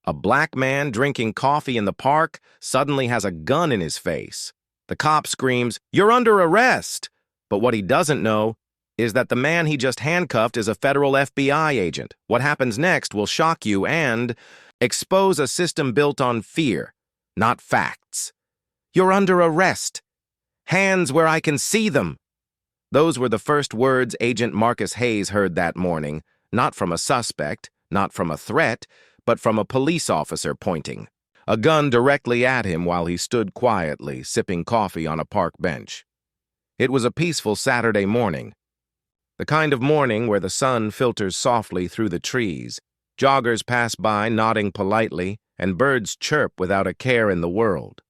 A black man drinking coffee in the park suddenly has a gun in his face. The cop screams, "You're under arrest!" But what he doesn't know is that the man he just handcuffed is a federal FBI agent. What happens next will shock you and expose a system built on fear, not facts. "You're under arrest. Hands where I can see them." Those were the first words Agent Marcus Hayes heard that morning, not from a suspect, not from a threat, but from a police officer pointing a gun directly at him while he stood quietly, sipping coffee on a park bench. It was a peaceful Saturday morning, the kind of morning where the sun filters softly through the trees, joggers pass by nodding politely, and birds chirp without a care in the world.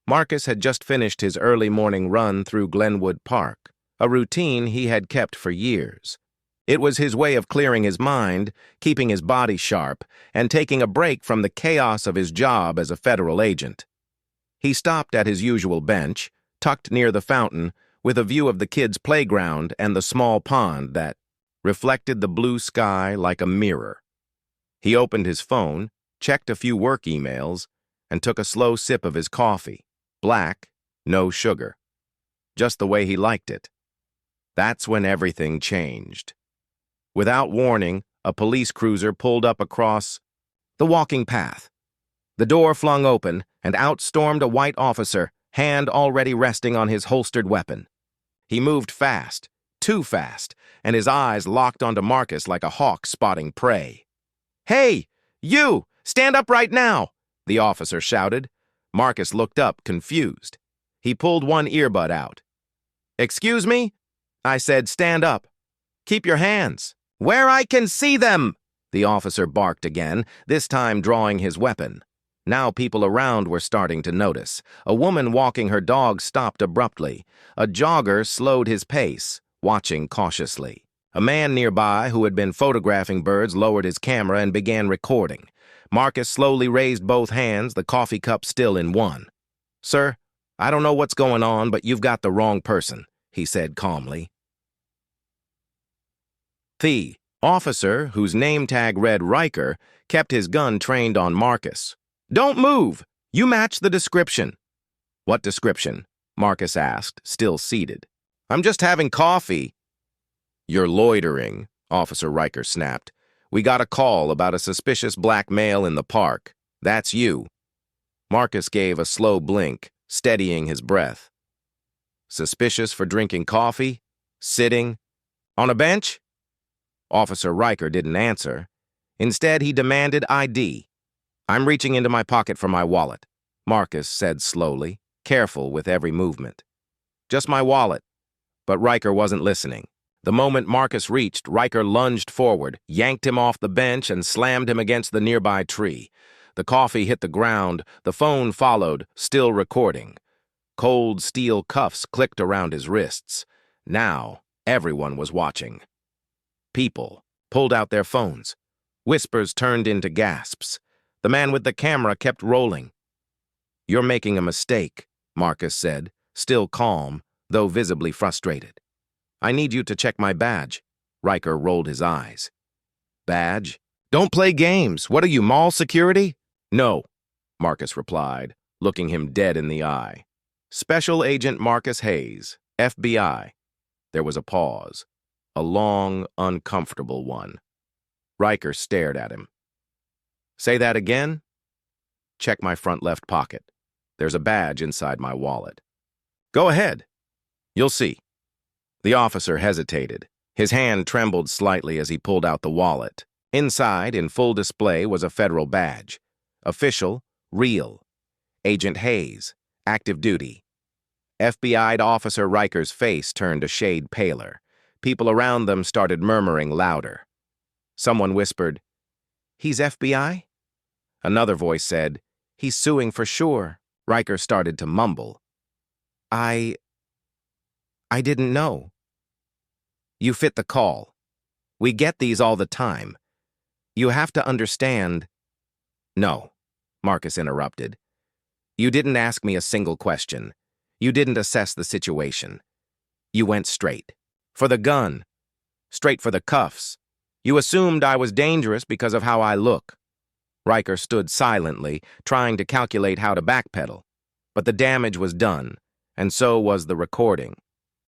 Marcus had just finished his early morning run through Glenwood Park, a routine he had kept for years. It was his way of clearing his mind, keeping his body sharp, and taking a break from the chaos of his job as a federal agent. He stopped at his usual bench, tucked near the fountain, with a view of the kids' playground and the small pond that reflected the blue sky like a mirror. He opened his phone, checked a few work emails, and took a slow sip of his coffee. Black, no sugar. Just the way he liked it. That's when everything changed. Without warning, a police cruiser pulled up across the walking path. The door flung open, and out stormed a white officer, hand already resting on his holstered weapon. He moved fast, too fast, and his eyes locked onto Marcus like a hawk spotting prey. "Hey, you! Stand up right now!" the officer shouted. Marcus looked up, confused. He pulled one earbud out. "Excuse me?" I said, "Stand up. Keep your hands." "Where I can see them!" the officer barked again, this time drawing his weapon. Now people around were starting to notice. A woman walking her dog stopped abruptly. A jogger slowed his pace, watching cautiously. A man nearby who had been photographing birds lowered his camera and began recording. Marcus slowly raised both hands, the coffee cup still in one. "Sir, I don't know what's going on, but you've got the wrong person," he said calmly. The officer, whose name tag read Riker, kept his gun trained on Marcus. "Don't move! You match the description." "What description?" Marcus asked, still seated. "I'm just having coffee." "You're loitering," Officer Riker snapped. "We got a call about a suspicious black male in the park. That's you." Marcus gave a slow blink, steadying his breath. "Suspicious for drinking coffee? Sitting? On a bench?" Officer Riker didn't answer. Instead, he demanded ID. "I'm reaching into my pocket for my wallet," Marcus said slowly, careful with every movement. "Just my wallet." But Riker wasn't listening. The moment Marcus reached, Riker lunged forward, yanked him off the bench, and slammed him against the nearby tree. The coffee hit the ground, the phone followed, still recording. Cold steel cuffs clicked around his wrists. Now, everyone was watching. People pulled out their phones. Whispers turned into gasps. The man with the camera kept rolling. "You're making a mistake," Marcus said, still calm, though visibly frustrated. "I need you to check my badge." Riker rolled his eyes. "Badge? Don't play games. What are you, mall security?" "No," Marcus replied, looking him dead in the eye. "Special Agent Marcus Hayes, FBI." There was a pause. A long, uncomfortable one. Riker stared at him. "Say that again?" "Check my front left pocket. There's a badge inside my wallet." "Go ahead. You'll see." The officer hesitated. His hand trembled slightly as he pulled out the wallet. Inside, in full display, was a federal badge. Official, real. Agent Hayes, active duty. FBI'd Officer Riker's face turned a shade paler. People around them started murmuring louder. Someone whispered, "He's FBI?" Another voice said, "He's suing for sure." Riker started to mumble. I didn't know." "You fit the call. We get these all the time. You have to understand." "No," Marcus interrupted. "You didn't ask me a single question. You didn't assess the situation. You went straight. For the gun. Straight for the cuffs. You assumed I was dangerous because of how I look." Riker stood silently, trying to calculate how to backpedal. But the damage was done, and so was the recording.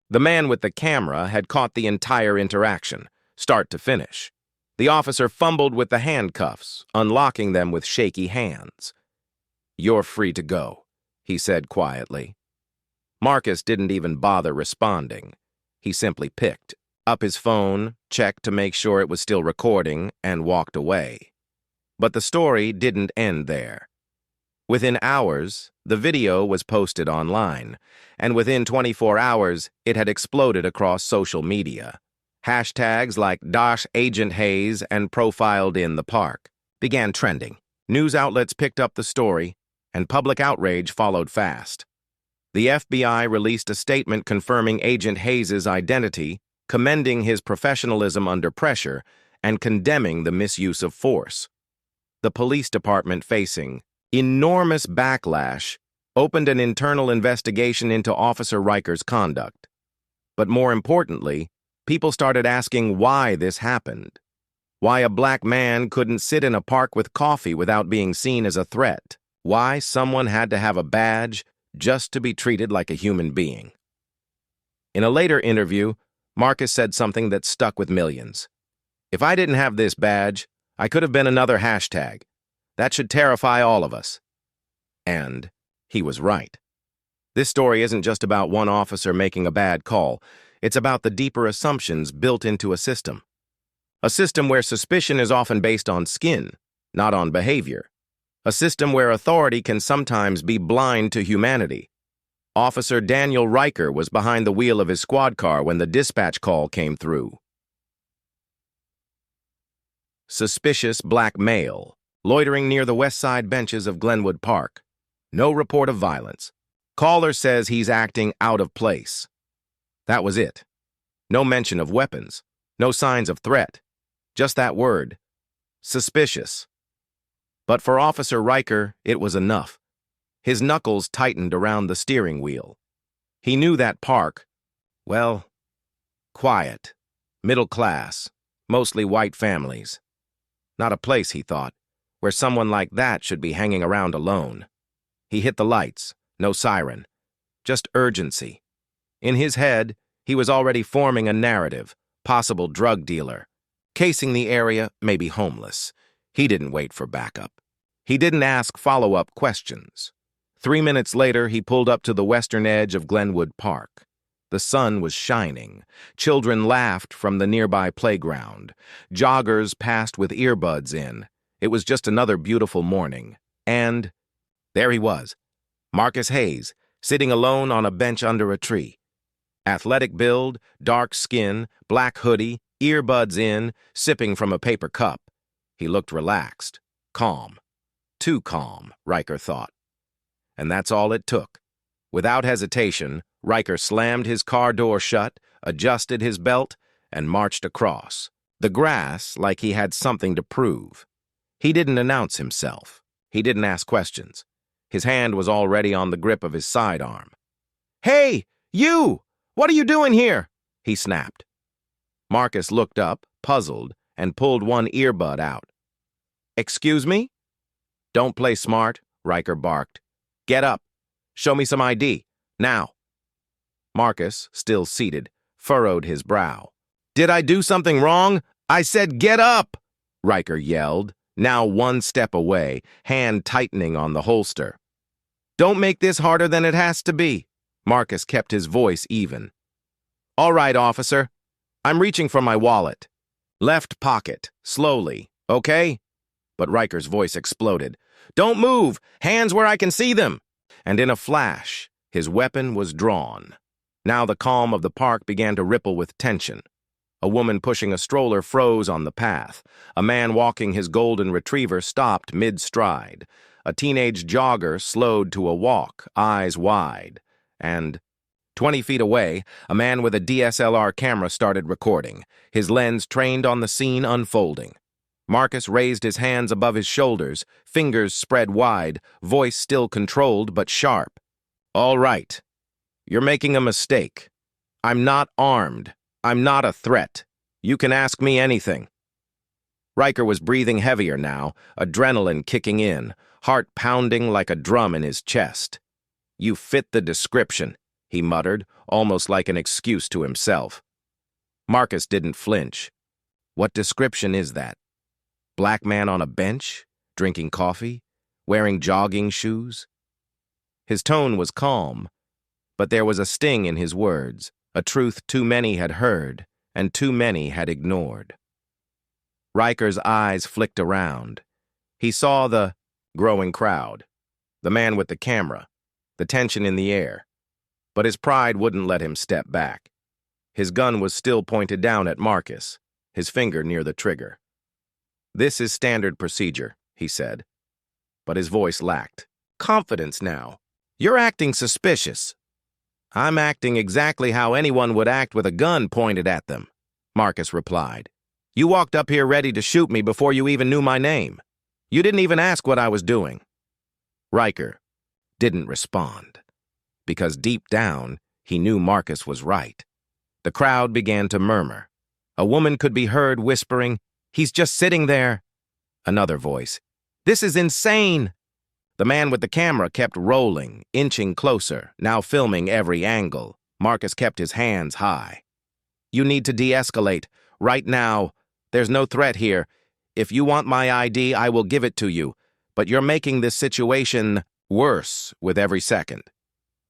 The man with the camera had caught the entire interaction, start to finish. The officer fumbled with the handcuffs, unlocking them with shaky hands. "You're free to go," he said quietly. Marcus didn't even bother responding. He simply picked up his phone, checked to make sure it was still recording, and walked away. But the story didn't end there. Within hours, the video was posted online, and within 24 hours, it had exploded across social media. Hashtags like #Agent Hayes and "Profiled in the Park" began trending. News outlets picked up the story, and public outrage followed fast. The FBI released a statement confirming Agent Hayes' identity, commending his professionalism under pressure, and condemning the misuse of force. The police department, facing enormous backlash, opened an internal investigation into Officer Riker's conduct. But more importantly, people started asking why this happened. Why a black man couldn't sit in a park with coffee without being seen as a threat. Why someone had to have a badge just to be treated like a human being. In a later interview, Marcus said something that stuck with millions. "If I didn't have this badge, I could have been another hashtag. That should terrify all of us." And he was right. This story isn't just about one officer making a bad call. It's about the deeper assumptions built into a system. A system where suspicion is often based on skin, not on behavior. A system where authority can sometimes be blind to humanity. Officer Daniel Riker was behind the wheel of his squad car when the dispatch call came through. Suspicious black male, loitering near the west side benches of Glenwood Park. No report of violence. Caller says he's acting out of place. That was it. No mention of weapons. No signs of threat. Just that word. Suspicious. But for Officer Riker, it was enough. His knuckles tightened around the steering wheel. He knew that park, well, quiet, middle class, mostly white families. Not a place, he thought, where someone like that should be hanging around alone. He hit the lights, no siren, just urgency. In his head, he was already forming a narrative, possible drug dealer. Casing the area, maybe homeless. He didn't wait for backup. He didn't ask follow-up questions. 3 minutes later, he pulled up to the western edge of Glenwood Park. The sun was shining. Children laughed from the nearby playground. Joggers passed with earbuds in. It was just another beautiful morning. And there he was, Marcus Hayes, sitting alone on a bench under a tree. Athletic build, dark skin, black hoodie, earbuds in, sipping from a paper cup. He looked relaxed, calm. Too calm, Riker thought. And that's all it took. Without hesitation, Riker slammed his car door shut, adjusted his belt, and marched across the grass like he had something to prove. He didn't announce himself. He didn't ask questions. His hand was already on the grip of his sidearm. "Hey, you! What are you doing here?" he snapped. Marcus looked up, puzzled, and pulled one earbud out. "Excuse me?" "Don't play smart," Riker barked. "Get up. Show me some ID. Now." Marcus, still seated, furrowed his brow. "Did I do something wrong? I said get up!" Riker yelled, now one step away, hand tightening on the holster. "Don't make this harder than it has to be." Marcus kept his voice even. "All right, officer. I'm reaching for my wallet. Left pocket, slowly, okay?" But Riker's voice exploded. "Don't move! Hands where I can see them!" And in a flash, his weapon was drawn. Now the calm of the park began to ripple with tension. A woman pushing a stroller froze on the path. A man walking his golden retriever stopped mid-stride. A teenage jogger slowed to a walk, eyes wide. And 20 feet away, a man with a DSLR camera started recording, his lens trained on the scene unfolding. Marcus raised his hands above his shoulders, fingers spread wide, voice still controlled but sharp. "All right. You're making a mistake. I'm not armed. I'm not a threat. You can ask me anything." Riker was breathing heavier now, adrenaline kicking in, heart pounding like a drum in his chest. "You fit the description," he muttered, almost like an excuse to himself. Marcus didn't flinch. "What description is that? Black man on a bench, drinking coffee, wearing jogging shoes?" His tone was calm, but there was a sting in his words, a truth too many had heard and too many had ignored. Riker's eyes flicked around. He saw the growing crowd, the man with the camera, the tension in the air. But his pride wouldn't let him step back. His gun was still pointed down at Marcus, his finger near the trigger. "This is standard procedure," he said. But his voice lacked confidence now. "You're acting suspicious." "I'm acting exactly how anyone would act with a gun pointed at them," Marcus replied. "You walked up here ready to shoot me before you even knew my name. You didn't even ask what I was doing." Riker didn't respond, because deep down, he knew Marcus was right. The crowd began to murmur. A woman could be heard whispering, "He's just sitting there." Another voice, "This is insane." The man with the camera kept rolling, inching closer, now filming every angle. Marcus kept his hands high. "You need to de-escalate. Right now. There's no threat here. If you want my ID, I will give it to you. But you're making this situation worse with every second."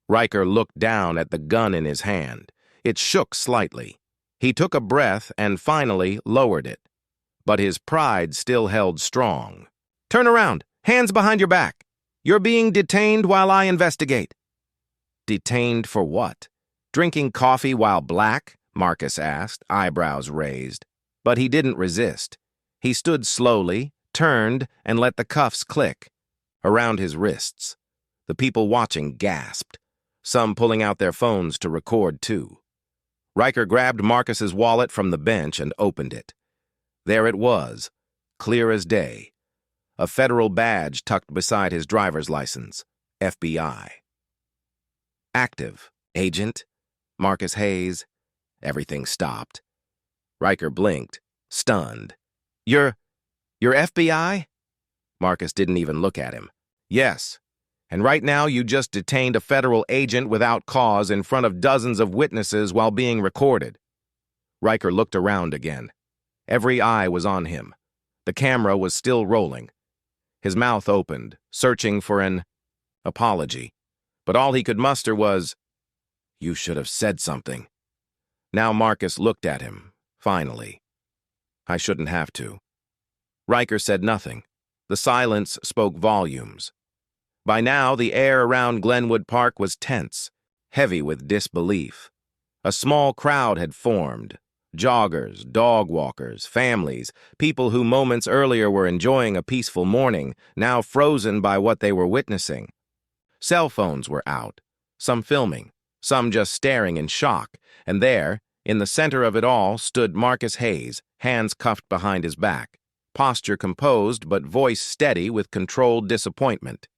Riker looked down at the gun in his hand. It shook slightly. He took a breath and finally lowered it. But his pride still held strong. "Turn around. Hands behind your back. You're being detained while I investigate." "Detained for what? Drinking coffee while black?" Marcus asked, eyebrows raised. But he didn't resist. He stood slowly, turned, and let the cuffs click around his wrists. The people watching gasped, some pulling out their phones to record too. Riker grabbed Marcus's wallet from the bench and opened it. There it was, clear as day. A federal badge tucked beside his driver's license, FBI. "Active, Agent Marcus Hayes." Everything stopped. Riker blinked, stunned. You're FBI?" Marcus didn't even look at him. "Yes. And right now you just detained a federal agent without cause in front of dozens of witnesses while being recorded." Riker looked around again. Every eye was on him. The camera was still rolling. His mouth opened, searching for an apology. But all he could muster was, "You should have said something." Now Marcus looked at him, finally. "I shouldn't have to." Riker said nothing. The silence spoke volumes. By now, the air around Glenwood Park was tense, heavy with disbelief. A small crowd had formed. Joggers, dog walkers, families, people who moments earlier were enjoying a peaceful morning, now frozen by what they were witnessing. Cell phones were out, some filming, some just staring in shock, and there, in the center of it all, stood Marcus Hayes, hands cuffed behind his back, posture composed but voice steady with controlled disappointment.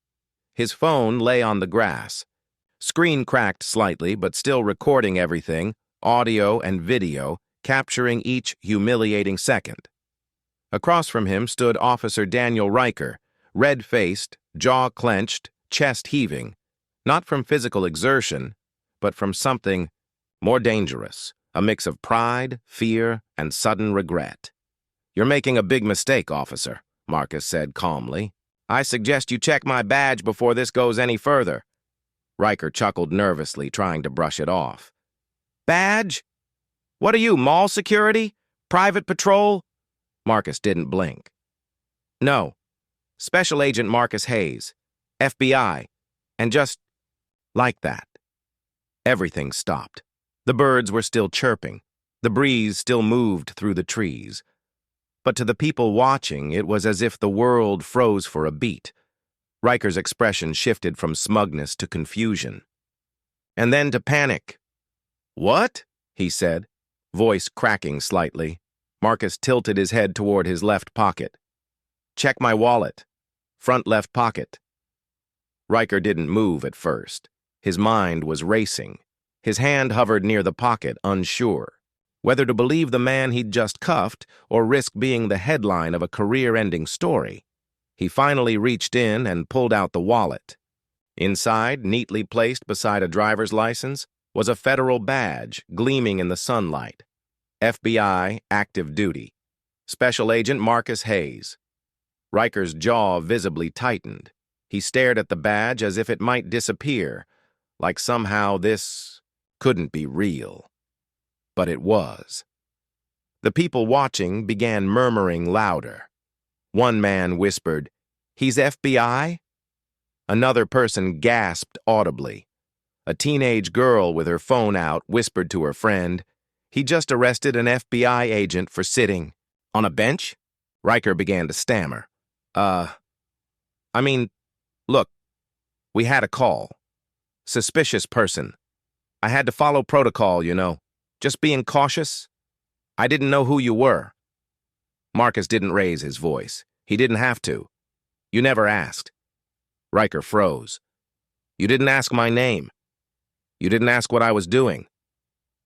His phone lay on the grass. Screen cracked slightly, but still recording everything, audio and video, capturing each humiliating second. Across from him stood Officer Daniel Riker, red-faced, jaw clenched, chest heaving, not from physical exertion, but from something more dangerous, a mix of pride, fear, and sudden regret. "You're making a big mistake, officer," Marcus said calmly. "I suggest you check my badge before this goes any further." Riker chuckled nervously, trying to brush it off. "Badge? What are you, mall security? Private patrol?" Marcus didn't blink. "No. Special Agent Marcus Hayes, FBI, and just like that." Everything stopped. The birds were still chirping. The breeze still moved through the trees. But to the people watching, it was as if the world froze for a beat. Riker's expression shifted from smugness to confusion, and then to panic. "What?" he said, voice cracking slightly. Marcus tilted his head toward his left pocket. "Check my wallet. Front left pocket." Riker didn't move at first. His mind was racing. His hand hovered near the pocket, unsure. whether to believe the man he'd just cuffed or risk being the headline of a career-ending story. He finally reached in and pulled out the wallet. Inside, neatly placed beside a driver's license, was a federal badge gleaming in the sunlight. FBI, active duty. Special Agent Marcus Hayes. Riker's jaw visibly tightened. He stared at the badge as if it might disappear, like somehow this couldn't be real. But it was. The people watching began murmuring louder. One man whispered, "He's FBI?" Another person gasped audibly. A teenage girl with her phone out whispered to her friend, "He just arrested an FBI agent for sitting on a bench?" Riker began to stammer. Look, we had a call. Suspicious person. I had to follow protocol, you know. Just being cautious. I didn't know who you were." Marcus didn't raise his voice. He didn't have to. "You never asked." Riker froze. "You didn't ask my name. You didn't ask what I was doing.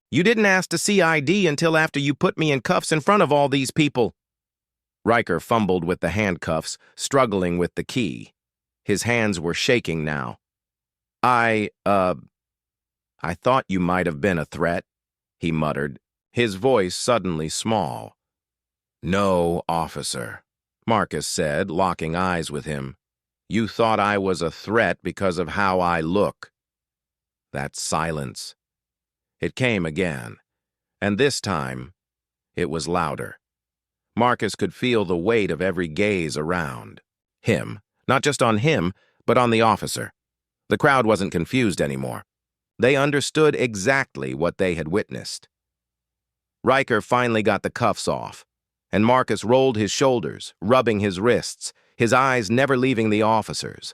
You didn't ask to see ID until after you put me in cuffs in front of all these people." Riker fumbled with the handcuffs, struggling with the key. His hands were shaking now. I thought you might have been a threat," he muttered, his voice suddenly small. "No, officer," Marcus said, locking eyes with him. "You thought I was a threat because of how I look." That silence. It came again, and this time, it was louder. Marcus could feel the weight of every gaze around. Him, not just on him, but on the officer. The crowd wasn't confused anymore. They understood exactly what they had witnessed. Riker finally got the cuffs off, and Marcus rolled his shoulders, rubbing his wrists, his eyes never leaving the officers.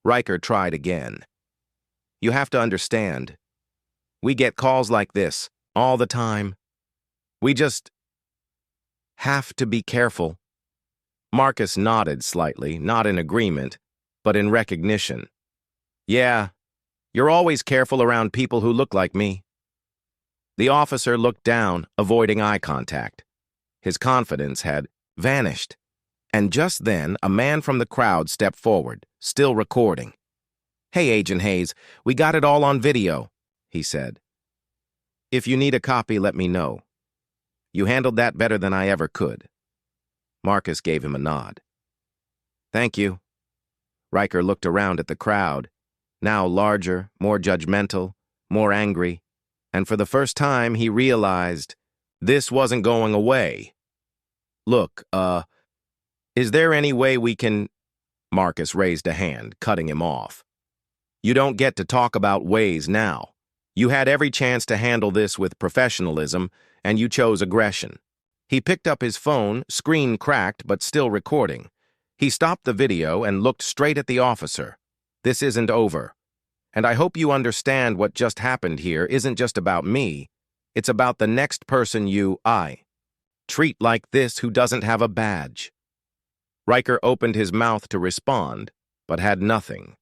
Riker tried again. "You have to understand. We get calls like this all the time. We just have to be careful." Marcus nodded slightly, not in agreement, but in recognition. "Yeah, you're always careful around people who look like me." The officer looked down, avoiding eye contact. His confidence had vanished. And just then, a man from the crowd stepped forward, still recording. "Hey, Agent Hayes, we got it all on video," he said. "If you need a copy, let me know. You handled that better than I ever could." Marcus gave him a nod. "Thank you." Riker looked around at the crowd, now larger, more judgmental, more angry, and for the first time he realized this wasn't going away. "Look, is there any way we can—" Marcus raised a hand, cutting him off. "You don't get to talk about ways now. You had every chance to handle this with professionalism, and you chose aggression." He picked up his phone, screen cracked but still recording. He stopped the video and looked straight at the officer. "This isn't over. And I hope you understand what just happened here isn't just about me. It's about the next person I treat like this who doesn't have a badge." Riker opened his mouth to respond, but had nothing.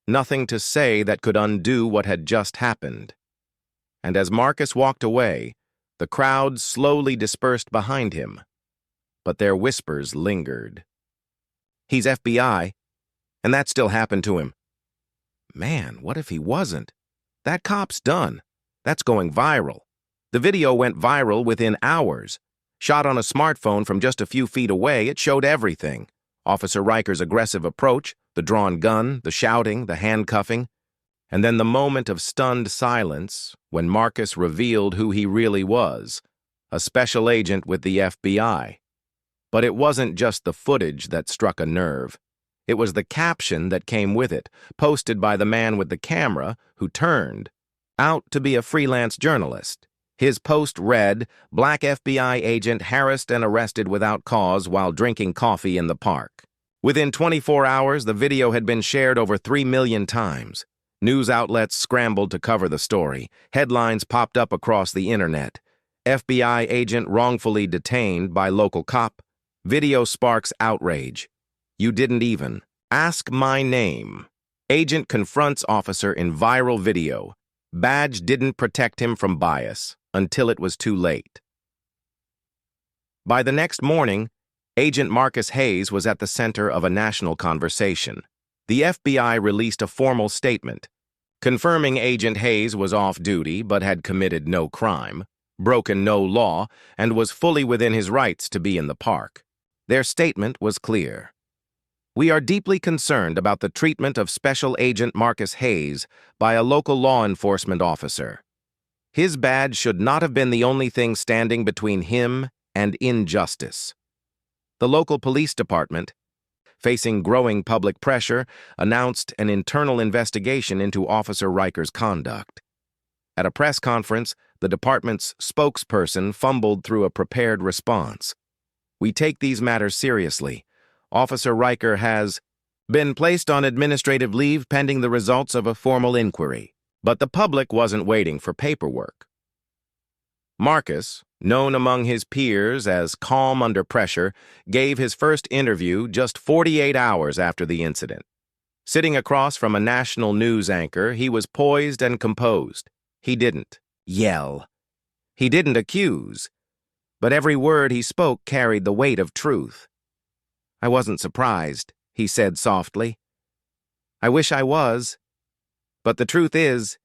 Nothing to say that could undo what had just happened. And as Marcus walked away, the crowd slowly dispersed behind him. But their whispers lingered. "He's FBI, and that still happened to him." Man, what if he wasn't? That cop's done. That's going viral. The video went viral within hours. Shot on a smartphone from just a few feet away, it showed everything. Officer Riker's aggressive approach, the drawn gun, the shouting, the handcuffing. And then the moment of stunned silence when Marcus revealed who he really was, a special agent with the FBI. But it wasn't just the footage that struck a nerve. It was the caption that came with it, posted by the man with the camera who turned out to be a freelance journalist. His post read, "Black FBI agent harassed and arrested without cause while drinking coffee in the park." Within 24 hours, the video had been shared over 3 million times. News outlets scrambled to cover the story. Headlines popped up across the internet. FBI agent wrongfully detained by local cop. Video sparks outrage. You didn't even ask my name. Agent confronts officer in viral video. Badge didn't protect him from bias until it was too late. By the next morning, Agent Marcus Hayes was at the center of a national conversation. The FBI released a formal statement, confirming Agent Hayes was off duty but had committed no crime, broken no law, and was fully within his rights to be in the park. Their statement was clear. We are deeply concerned about the treatment of Special Agent Marcus Hayes by a local law enforcement officer. His badge should not have been the only thing standing between him and injustice. The local police department, facing growing public pressure, announced an internal investigation into Officer Riker's conduct. At a press conference, the department's spokesperson fumbled through a prepared response. We take these matters seriously. Officer Riker has been placed on administrative leave pending the results of a formal inquiry. But the public wasn't waiting for paperwork. Marcus, known among his peers as calm under pressure, gave his first interview just 48 hours after the incident. Sitting across from a national news anchor, he was poised and composed. He didn't yell. He didn't accuse. But every word he spoke carried the weight of truth. I wasn't surprised, he said softly. I wish I was. But the truth is,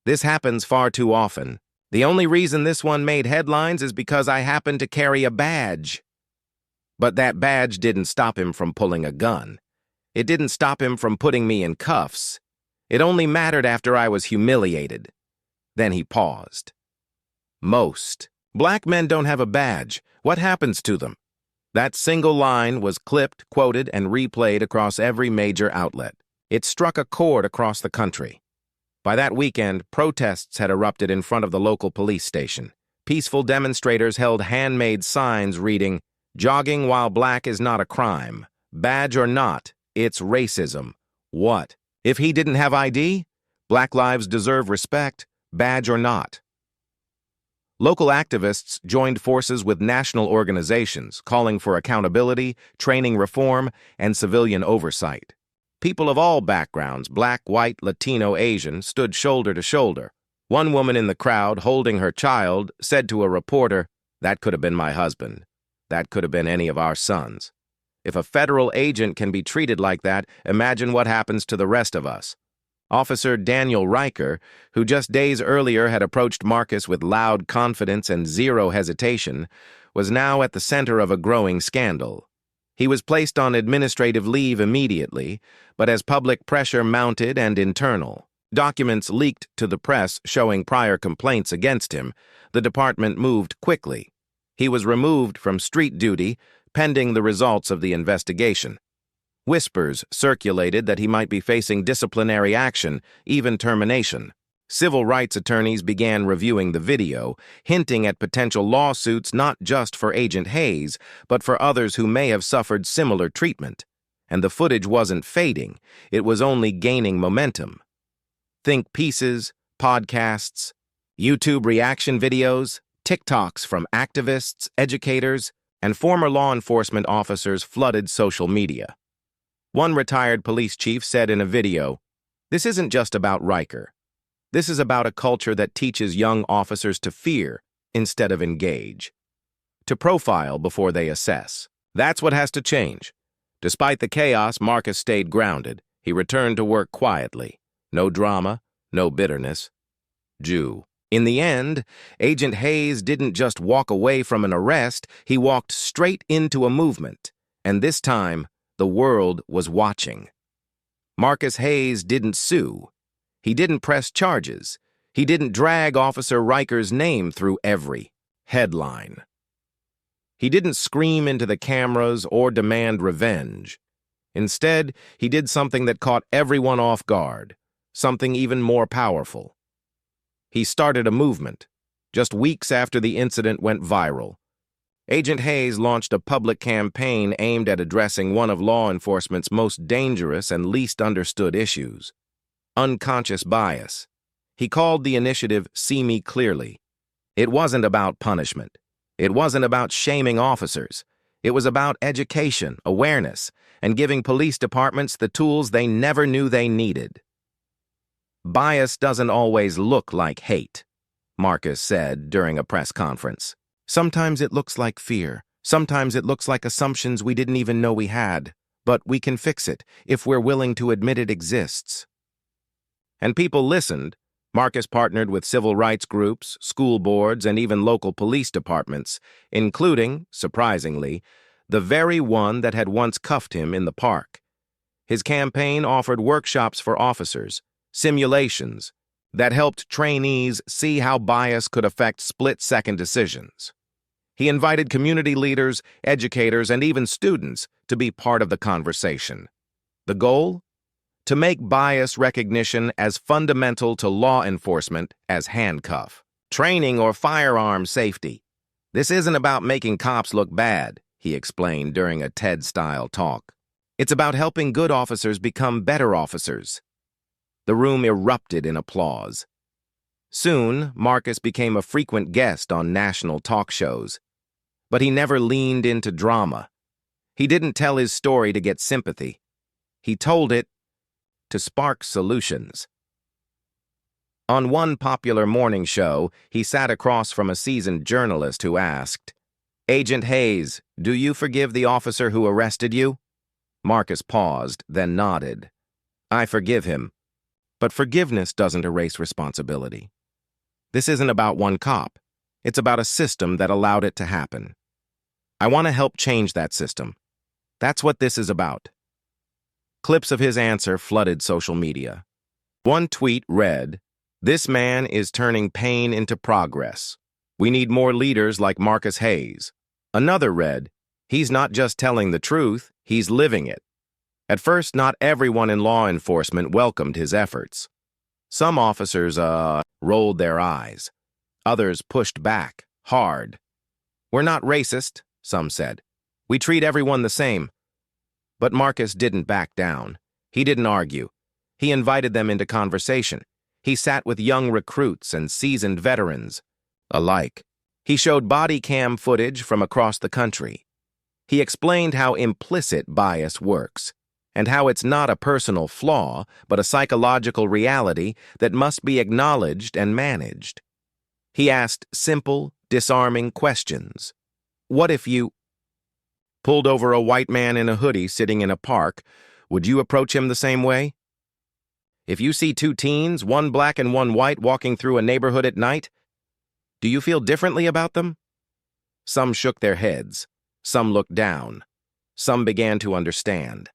this happens far too often. The only reason this one made headlines is because I happened to carry a badge. But that badge didn't stop him from pulling a gun. It didn't stop him from putting me in cuffs. It only mattered after I was humiliated. Then he paused. Most black men don't have a badge. What happens to them? That single line was clipped, quoted, and replayed across every major outlet. It struck a chord across the country. By that weekend, protests had erupted in front of the local police station. Peaceful demonstrators held handmade signs reading, "Jogging while black is not a crime. Badge or not, it's racism." What? If he didn't have ID? Black lives deserve respect, badge or not. Local activists joined forces with national organizations, calling for accountability, training reform, and civilian oversight. People of all backgrounds, black, white, Latino, Asian, stood shoulder to shoulder. One woman in the crowd, holding her child, said to a reporter, "That could have been my husband. That could have been any of our sons. If a federal agent can be treated like that, imagine what happens to the rest of us." Officer Daniel Riker, who just days earlier had approached Marcus with loud confidence and zero hesitation, was now at the center of a growing scandal. He was placed on administrative leave immediately, but as public pressure mounted and internal documents leaked to the press showing prior complaints against him, the department moved quickly. He was removed from street duty, pending the results of the investigation. Whispers circulated that he might be facing disciplinary action, even termination. Civil rights attorneys began reviewing the video, hinting at potential lawsuits not just for Agent Hayes, but for others who may have suffered similar treatment. And the footage wasn't fading, it was only gaining momentum. Think pieces, podcasts, YouTube reaction videos, TikToks from activists, educators, and former law enforcement officers flooded social media. One retired police chief said in a video, "This isn't just about Riker. This is about a culture that teaches young officers to fear instead of engage, to profile before they assess. That's what has to change." Despite the chaos, Marcus stayed grounded. He returned to work quietly. No drama, no bitterness. Jew. In the end, Agent Hayes didn't just walk away from an arrest, he walked straight into a movement. And this time, the world was watching. Marcus Hayes didn't sue. He didn't press charges. He didn't drag Officer Riker's name through every headline. He didn't scream into the cameras or demand revenge. Instead, he did something that caught everyone off guard, something even more powerful. He started a movement. Just weeks after the incident went viral, Agent Hayes launched a public campaign aimed at addressing one of law enforcement's most dangerous and least understood issues: unconscious bias. He called the initiative "See Me Clearly." It wasn't about punishment. It wasn't about shaming officers. It was about education, awareness, and giving police departments the tools they never knew they needed. Bias doesn't always look like hate, Marcus said during a press conference. Sometimes it looks like fear. Sometimes it looks like assumptions we didn't even know we had. But we can fix it if we're willing to admit it exists. And people listened. Marcus partnered with civil rights groups, school boards, and even local police departments, including, surprisingly, the very one that had once cuffed him in the park. His campaign offered workshops for officers, simulations, that helped trainees see how bias could affect split-second decisions. He invited community leaders, educators, and even students to be part of the conversation. The goal? To make bias recognition as fundamental to law enforcement as handcuff, training, or firearm safety. This isn't about making cops look bad, he explained during a TED-style talk. It's about helping good officers become better officers. The room erupted in applause. Soon, Marcus became a frequent guest on national talk shows. But he never leaned into drama. He didn't tell his story to get sympathy. He told it to spark solutions. On one popular morning show, he sat across from a seasoned journalist who asked, "Agent Hayes, do you forgive the officer who arrested you?" Marcus paused, then nodded. "I forgive him. But forgiveness doesn't erase responsibility. This isn't about one cop. It's about a system that allowed it to happen. I want to help change that system. That's what this is about." Clips of his answer flooded social media. One tweet read, "This man is turning pain into progress. We need more leaders like Marcus Hayes." Another read, "He's not just telling the truth, he's living it." At first, not everyone in law enforcement welcomed his efforts. Some officers, rolled their eyes. Others pushed back, hard. "We're not racist," some said. "We treat everyone the same." But Marcus didn't back down. He didn't argue. He invited them into conversation. He sat with young recruits and seasoned veterans alike. He showed body cam footage from across the country. He explained how implicit bias works, and how it's not a personal flaw, but a psychological reality that must be acknowledged and managed. He asked simple, disarming questions. What if you pulled over a white man in a hoodie sitting in a park? Would you approach him the same way? If you see two teens, one black and one white, walking through a neighborhood at night, do you feel differently about them? Some shook their heads. Some looked down. Some began to understand.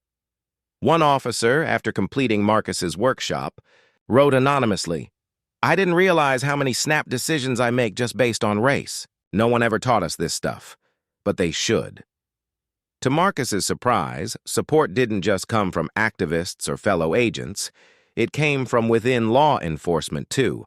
One officer, after completing Marcus's workshop, wrote anonymously, "I didn't realize how many snap decisions I make just based on race. No one ever taught us this stuff, but they should." To Marcus's surprise, support didn't just come from activists or fellow agents. It came from within law enforcement, too.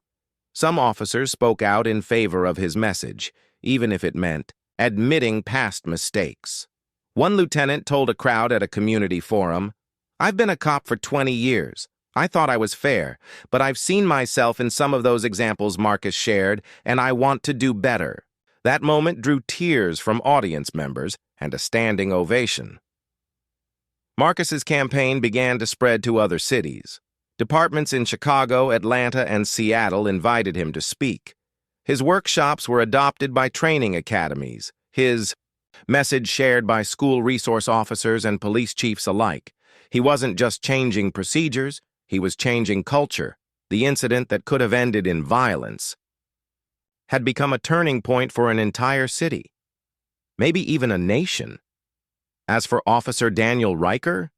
Some officers spoke out in favor of his message, even if it meant admitting past mistakes. One lieutenant told a crowd at a community forum, "I've been a cop for 20 years. I thought I was fair, but I've seen myself in some of those examples Marcus shared, and I want to do better." That moment drew tears from audience members and a standing ovation. Marcus's campaign began to spread to other cities. Departments in Chicago, Atlanta, and Seattle invited him to speak. His workshops were adopted by training academies, his message shared by school resource officers and police chiefs alike. He wasn't just changing procedures, he was changing culture. The incident that could have ended in violence had become a turning point for an entire city, maybe even a nation. As for Officer Daniel Riker,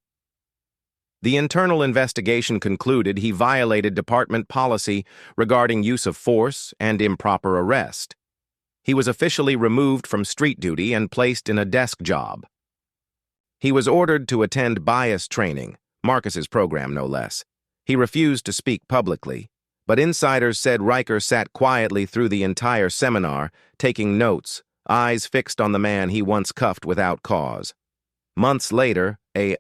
the internal investigation concluded he violated department policy regarding use of force and improper arrest. He was officially removed from street duty and placed in a desk job. He was ordered to attend bias training, Marcus's program no less. He refused to speak publicly, but insiders said Riker sat quietly through the entire seminar, taking notes, eyes fixed on the man he once cuffed without cause. Months later, a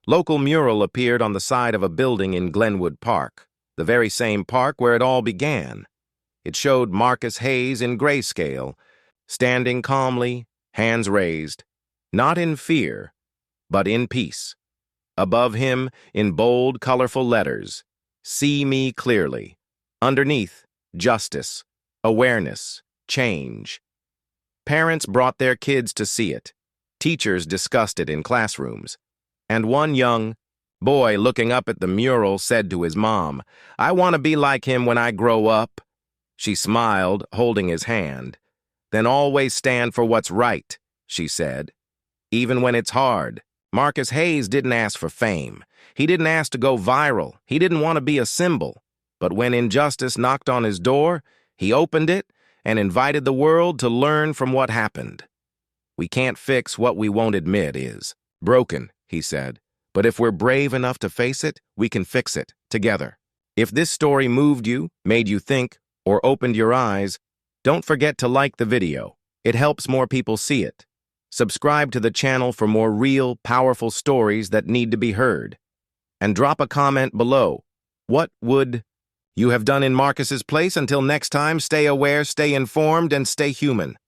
local mural appeared on the side of a building in Glenwood Park, the very same park where it all began. It showed Marcus Hayes in grayscale, standing calmly, hands raised, not in fear, but in peace. Above him, in bold, colorful letters, See me clearly. Underneath, justice, awareness, change. Parents brought their kids to see it. Teachers discussed it in classrooms. And one young boy looking up at the mural said to his mom, "I want to be like him when I grow up." She smiled, holding his hand. "Then always stand for what's right," she said. Even when it's hard. Marcus Hayes didn't ask for fame. He didn't ask to go viral. He didn't want to be a symbol. But when injustice knocked on his door, he opened it and invited the world to learn from what happened. "We can't fix what we won't admit is broken," he said. "But if we're brave enough to face it, we can fix it together." If this story moved you, made you think, or opened your eyes, don't forget to like the video. It helps more people see it. Subscribe to the channel for more real, powerful stories that need to be heard. And drop a comment below. What would you have done in Marcus's place? Until next time, stay aware, stay informed, and stay human.